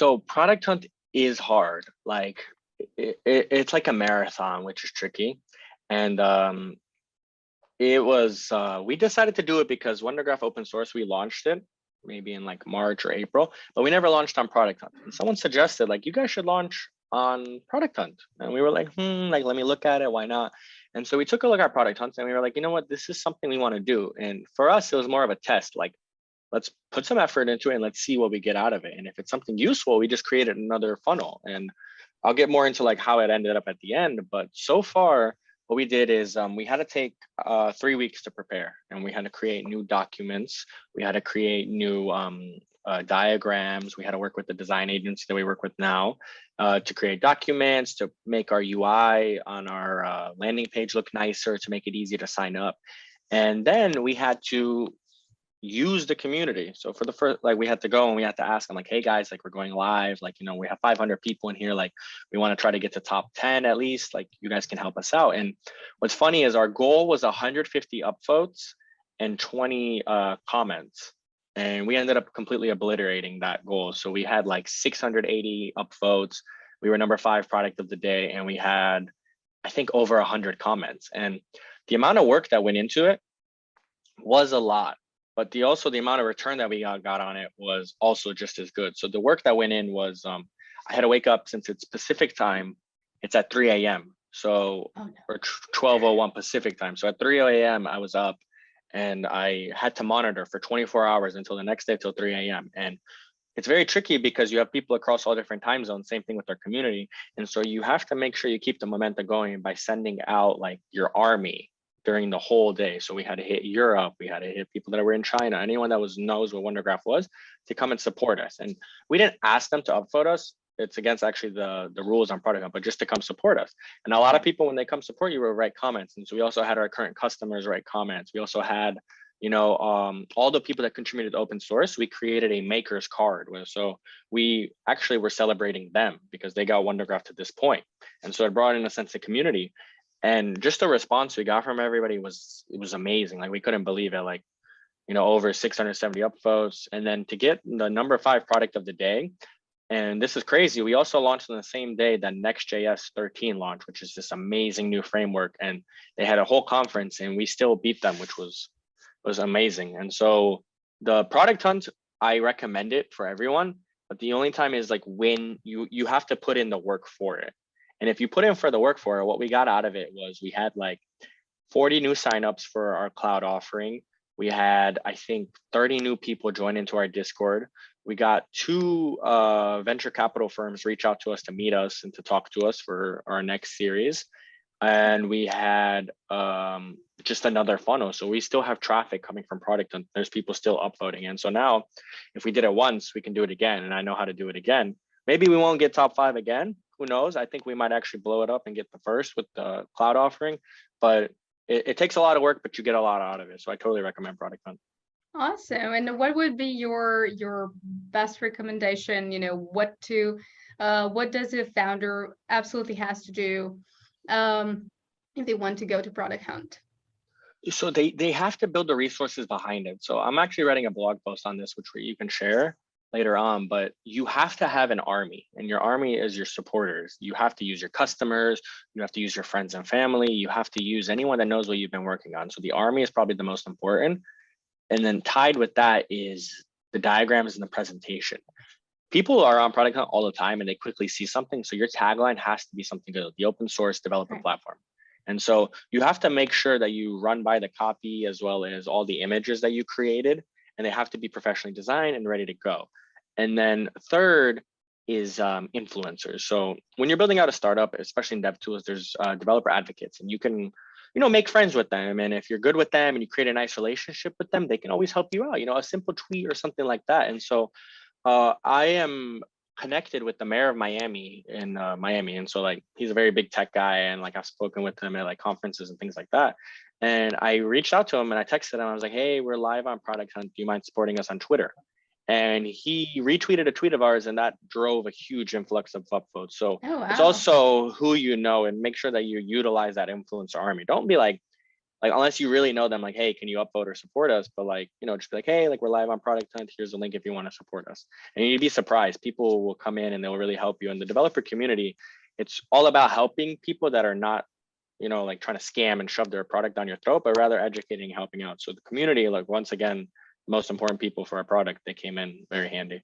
So product hunt is hard. Like it's like a marathon, which is tricky. And we decided to do it because WunderGraph open source, we launched it maybe in like March or April, but we never launched on Product Hunt. And someone suggested like, you guys should launch on Product Hunt. And we were like, like, let me look at it. Why not? And so we took a look at Product Hunt and we were like, you know what, this is something we want to do. And for us, it was more of a test. Like, let's put some effort into it and let's see what we get out of it. And if it's something useful, we just created another funnel. And I'll get more into like how it ended up at the end. But so far, what we did is we had to take 3 weeks to prepare, and we had to create new documents. We had to create new diagrams. We had to work with the design agency that we work with now to create documents, to make our UI on our landing page look nicer, to make it easy to sign up. And then we had to use the community. So for the first, like, we had to go and we had to ask them like, hey guys, like, we're going live, like, you know, we have 500 people in here, like, we want to try to get to top 10 at least, like, you guys can help us out. And what's funny is our goal was 150 upvotes and 20 comments, and we ended up completely obliterating that goal. So we had like 680 upvotes. We were number 5 product of the day, and we had, I think, over 100 comments. And the amount of work that went into it was a lot. But the amount of return that we got on it was also just as good. So the work that went in was, I had to wake up, since it's Pacific time, it's at 3 a.m. So, or 12:01 Pacific time. So at 3 a.m. I was up, and I had to monitor for 24 hours until the next day till 3 a.m. And it's very tricky because you have people across all different time zones, same thing with our community. And so you have to make sure you keep the momentum going by sending out like your army during the whole day. So we had to hit Europe, we had to hit people that were in China, anyone that knows what WunderGraph was, to come and support us. And we didn't ask them to upvote us. It's against actually the rules on Product Hunt, but just to come support us. And a lot of people, when they come support you, will write comments. And so we also had our current customers write comments. We also had, you know, all the people that contributed to open source, we created a maker's card. So we actually were celebrating them because they got WunderGraph to this point. And so it brought in a sense of community. And just the response we got from everybody was amazing. Like, we couldn't believe it. Like, you know, over 670 upvotes. And then to get the number 5 product of the day, and this is crazy, we also launched on the same day that Next.js 13 launched, which is this amazing new framework. And they had a whole conference, and we still beat them, which was amazing. And so the Product Hunt, I recommend it for everyone, but the only time is like when you have to put in the work for it. And if you put in for the work for it, what we got out of it was we had like 40 new signups for our cloud offering. We had, I think, 30 new people join into our Discord. We got 2 venture capital firms reach out to us to meet us and to talk to us for our next series. And we had just another funnel. So we still have traffic coming from product, and there's people still upvoting. And so now, if we did it once, we can do it again. And I know how to do it again. Maybe we won't get top 5 again. Who knows? I think we might actually blow it up and get the first with the cloud offering, but it takes a lot of work, but you get a lot out of it. So I totally recommend Product Hunt. Awesome. And what would be your best recommendation? You know, what does a founder absolutely has to do if they want to go to Product Hunt? So they have to build the resources behind it. So I'm actually writing a blog post on this, which you can share later on, but you have to have an army, and your army is your supporters. You have to use your customers, you have to use your friends and family, you have to use anyone that knows what you've been working on. So the army is probably the most important. And then tied with that is the diagrams and the presentation. People are on Product Hunt all the time and they quickly see something. So your tagline has to be something good, the open source developer platform. And so you have to make sure that you run by the copy as well as all the images that you created, and they have to be professionally designed and ready to go. And then third is influencers. So when you're building out a startup, especially in DevTools, there's developer advocates, and you can, you know, make friends with them. And if you're good with them and you create a nice relationship with them, they can always help you out, you know, a simple tweet or something like that. And so I am connected with the mayor of Miami in Miami. And so like, he's a very big tech guy. And like, I've spoken with him at like conferences and things like that. And I reached out to him and I texted him. I was like, hey, we're live on Product Hunt. Do you mind supporting us on Twitter? And he retweeted a tweet of ours, and that drove a huge influx of upvotes. So it's also who you know, and make sure that you utilize that influencer army. Don't be like, like, unless you really know them, like, hey, can you upvote or support us? But like, you know, just be like, hey, like we're live on Product Hunt. Here's a link if you want to support us. And you'd be surprised. People will come in and they'll really help you. And the developer community, it's all about helping people that are not, you know, like trying to scam and shove their product down your throat, but rather educating and helping out. So the community, like once again, most important people for our product, they came in very handy.